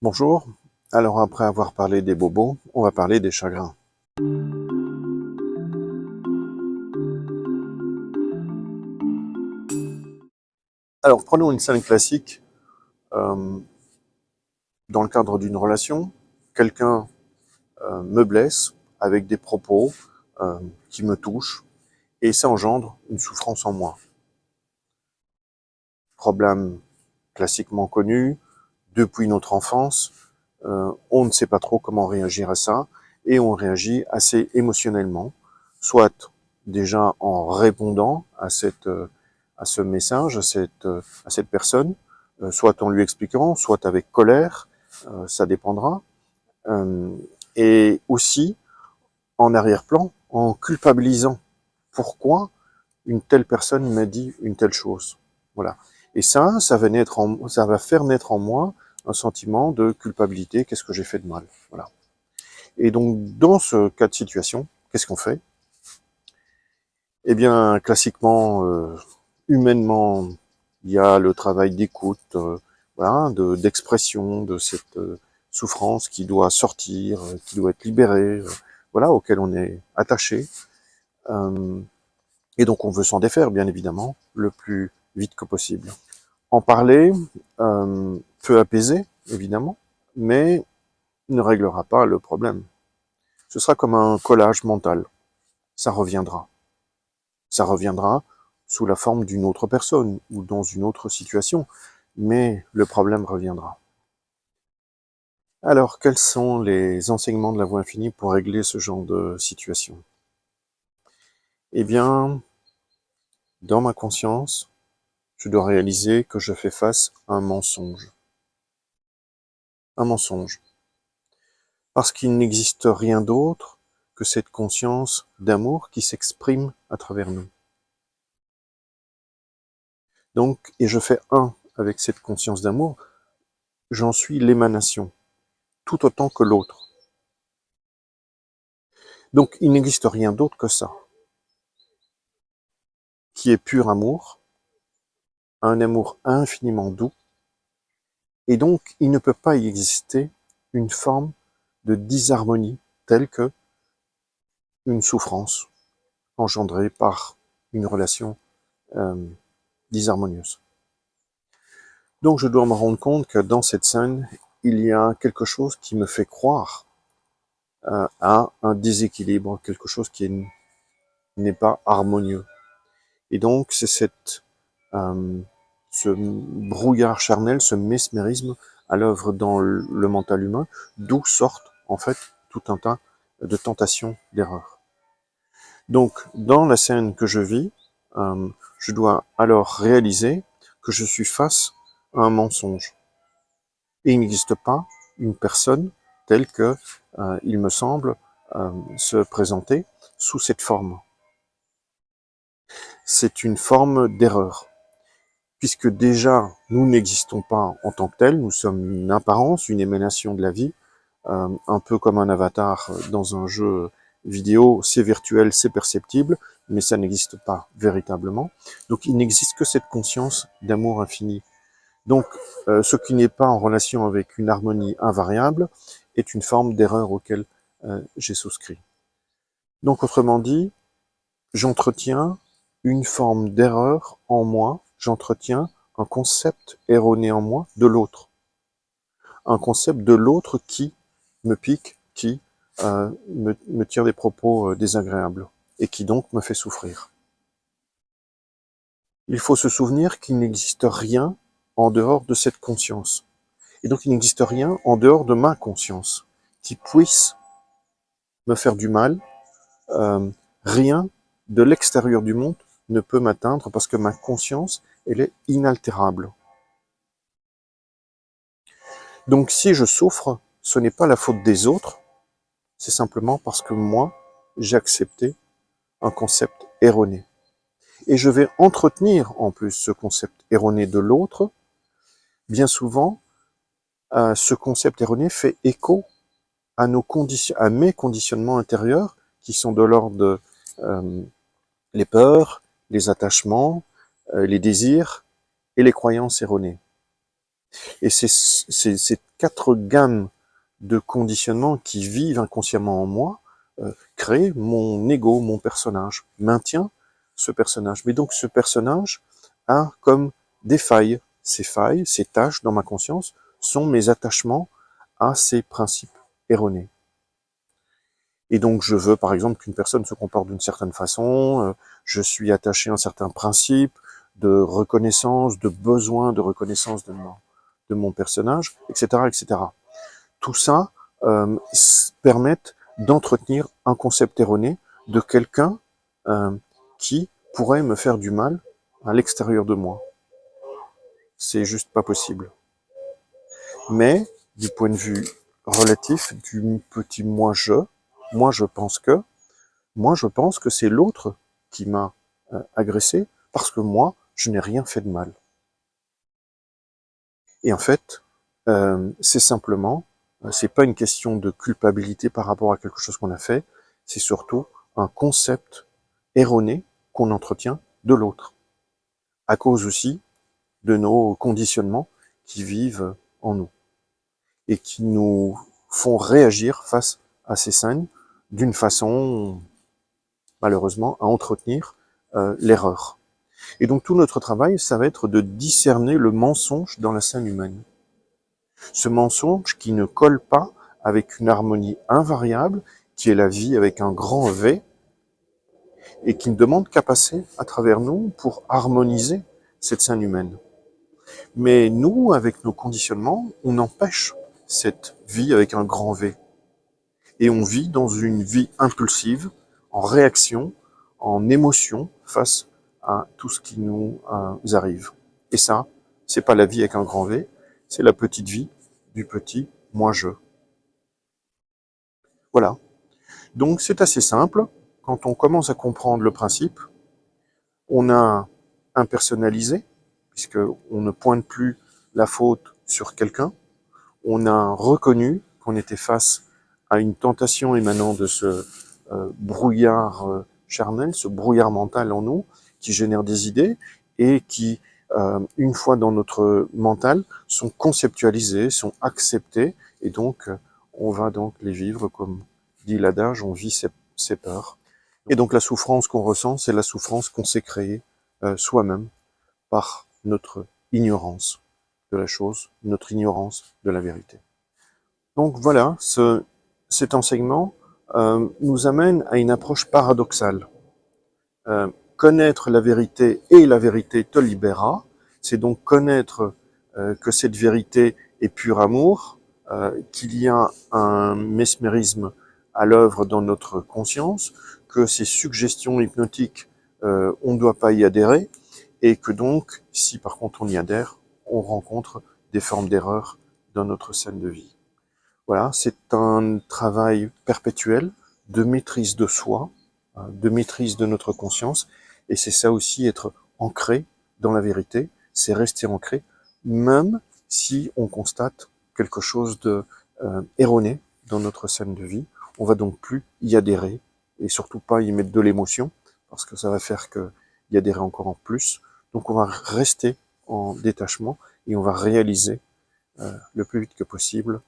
Bonjour, alors après avoir parlé des bobos, on va parler des chagrins. Alors prenons une scène classique, euh, dans le cadre d'une relation, quelqu'un me blesse avec des propos euh, qui me touchent et ça engendre une souffrance en moi. Problème classiquement connu, depuis notre enfance, on ne sait pas trop comment réagir à ça et on réagit assez émotionnellement, soit déjà en répondant à ce message, à cette personne, soit en lui expliquant, soit avec colère, ça dépendra, euh, et aussi en arrière-plan, en culpabilisant. Pourquoi une telle personne m'a dit une telle chose? Voilà. Et ça va faire naître en moi un sentiment de culpabilité. Qu'est-ce que j'ai fait de mal? Voilà. Et donc, dans ce cas de situation, qu'est-ce qu'on fait? Eh bien, classiquement, humainement, il y a le travail d'écoute, voilà, d'expression de cette souffrance qui doit sortir, qui doit être libérée, voilà, auquel on est attaché. Euh, et donc, on veut s'en défaire, bien évidemment, le plus vite que possible. En parler peut apaiser, évidemment, mais ne réglera pas le problème. Ce sera comme un collage mental. Ça reviendra. Ça reviendra sous la forme d'une autre personne ou dans une autre situation, mais le problème reviendra. Alors, quels sont les enseignements de la voie infinie pour régler ce genre de situation? Eh bien, dans ma conscience, je dois réaliser que je fais face à un mensonge. Un mensonge. Parce qu'il n'existe rien d'autre que cette conscience d'amour qui s'exprime à travers nous. Donc, et je fais un avec cette conscience d'amour, j'en suis l'émanation, tout autant que l'autre. Donc, il n'existe rien d'autre que ça, qui est pur amour, un amour infiniment doux, et donc il ne peut pas y exister une forme de disharmonie telle que une souffrance engendrée par une relation euh, disharmonieuse. Donc je dois me rendre compte que dans cette scène, il y a quelque chose qui me fait croire à un déséquilibre, quelque chose qui n'est pas harmonieux. Et donc c'est euh, ce brouillard charnel, ce mesmérisme à l'œuvre dans le mental humain, d'où sortent en fait tout un tas de tentations d'erreurs. Donc dans la scène que je vis, je dois alors réaliser que je suis face à un mensonge. Et il n'existe pas une personne telle que il me semble se présenter sous cette forme. C'est une forme d'erreur, puisque déjà nous n'existons pas en tant que tels, nous sommes une apparence, une émanation de la vie, un peu comme un avatar dans un jeu vidéo, c'est virtuel, c'est perceptible, mais ça n'existe pas véritablement. Donc il n'existe que cette conscience d'amour infini. Donc, ce qui n'est pas en relation avec une harmonie invariable est une forme d'erreur auquel j'ai souscrit. Donc, autrement dit, j'entretiens une forme d'erreur en moi, j'entretiens un concept erroné en moi de l'autre. Un concept de l'autre qui me pique, qui me tire des propos désagréables et qui donc me fait souffrir. Il faut se souvenir qu'il n'existe rien en dehors de cette conscience. Et donc il n'existe rien en dehors de ma conscience qui puisse me faire du mal. Euh, Rien de l'extérieur du monde ne peut m'atteindre parce que ma conscience, elle est inaltérable. Donc si je souffre, ce n'est pas la faute des autres, c'est simplement parce que moi, j'ai accepté un concept erroné. Et je vais entretenir en plus ce concept erroné de l'autre. Bien souvent, ce concept erroné fait écho à mes conditionnements intérieurs qui sont de l'ordre de les peurs, les attachements, les désirs et les croyances erronées. Et c'est ces quatre gammes de conditionnements qui vivent inconsciemment en moi, créent mon ego, mon personnage, maintient ce personnage. Mais donc ce personnage a comme des failles. Ces failles, ces tâches dans ma conscience sont mes attachements à ces principes erronés. Et donc je veux par exemple qu'une personne se comporte d'une certaine façon, je suis attaché à un certain principe de reconnaissance, de besoin de reconnaissance de mon personnage, etc., etc. Tout ça permettent d'entretenir un concept erroné de quelqu'un qui pourrait me faire du mal à l'extérieur de moi. C'est juste pas possible. Mais, du point de vue relatif, du petit moi je pense que c'est l'autre qui m'a agressé parce que moi, je n'ai rien fait de mal. Et en fait, c'est simplement, c'est pas une question de culpabilité par rapport à quelque chose qu'on a fait, c'est surtout un concept erroné qu'on entretient de l'autre, à cause aussi de nos conditionnements qui vivent en nous et qui nous font réagir face à ces scènes d'une façon, malheureusement, à entretenir l'erreur. Et donc tout notre travail, ça va être de discerner le mensonge dans la scène humaine. Ce mensonge qui ne colle pas avec une harmonie invariable, qui est la vie avec un grand V, et qui ne demande qu'à passer à travers nous pour harmoniser cette scène humaine. Mais nous, avec nos conditionnements, on empêche cette vie avec un grand V. Et on vit dans une vie impulsive, en réaction, en émotion face à tout ce qui nous arrive. Et ça, c'est pas la vie avec un grand V, c'est la petite vie du petit moi-je. Voilà. Donc c'est assez simple. Quand on commence à comprendre le principe, on a impersonnalisé, puisqu'on ne pointe plus la faute sur quelqu'un. On a reconnu qu'on était face à une tentation émanant de ce brouillard charnel, ce brouillard mental en nous, qui génère des idées et qui, une fois dans notre mental, sont conceptualisées, sont acceptées, et donc on va donc les vivre, comme dit l'adage, on vit ses peurs. Et donc la souffrance qu'on ressent, c'est la souffrance qu'on s'est créée soi-même par notre ignorance de la chose, notre ignorance de la vérité. Donc voilà, cet enseignement nous amène à une approche paradoxale. Connaître la vérité et la vérité te libérera, c'est donc connaître que cette vérité est pur amour, qu'il y a un mesmérisme à l'œuvre dans notre conscience, que ces suggestions hypnotiques, on ne doit pas y adhérer, et que donc, si par contre on y adhère, on rencontre des formes d'erreur dans notre scène de vie. Voilà, c'est un travail perpétuel de maîtrise de soi, de maîtrise de notre conscience, et c'est ça aussi, être ancré dans la vérité, c'est rester ancré, même si on constate quelque chose de erroné dans notre scène de vie. On va donc plus y adhérer, et surtout pas y mettre de l'émotion, parce que ça va faire que y adhérer encore en plus. Donc on va rester en détachement, et on va réaliser le plus vite que possible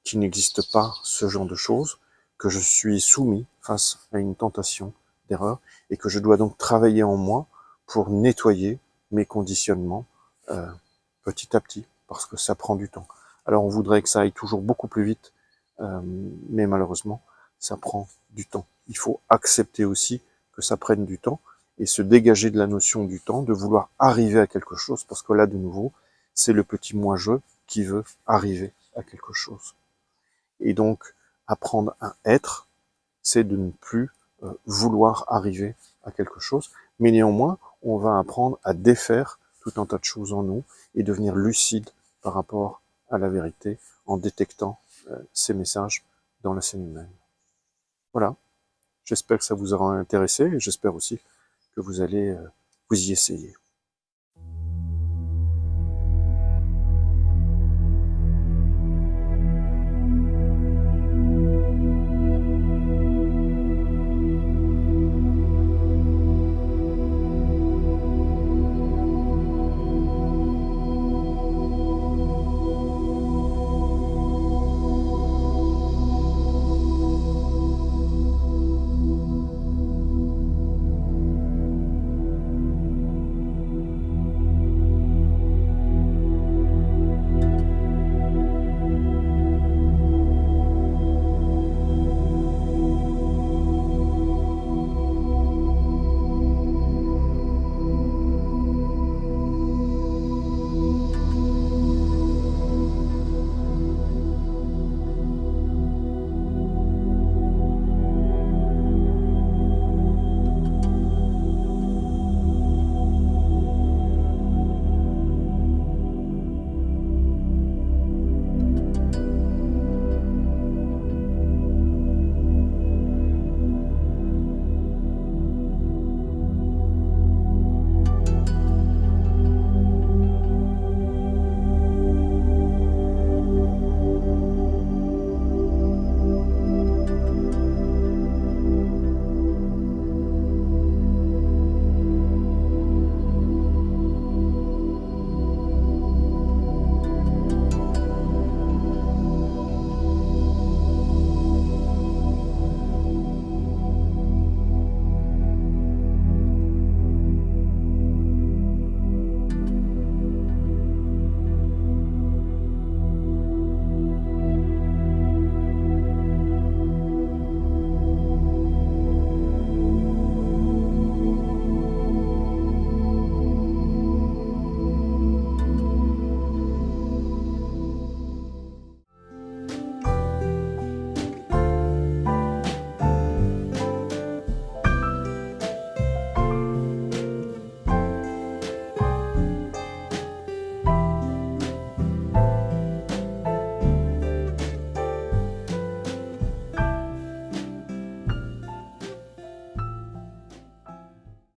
qu'il n'existe pas ce genre de choses, que je suis soumis face à une tentation d'erreur et que je dois donc travailler en moi pour nettoyer mes conditionnements petit à petit, parce que ça prend du temps. Alors on voudrait que ça aille toujours beaucoup plus vite, mais malheureusement, ça prend du temps. Il faut accepter aussi que ça prenne du temps et se dégager de la notion du temps, de vouloir arriver à quelque chose, parce que là, de nouveau, c'est le petit moi-je qui veut arriver à quelque chose. Et donc, apprendre à être, c'est de ne plus vouloir arriver à quelque chose, mais néanmoins, on va apprendre à défaire tout un tas de choses en nous et devenir lucide par rapport à la vérité en détectant ces messages dans la scène humaine. Voilà, j'espère que ça vous aura intéressé et j'espère aussi que vous allez vous y essayer.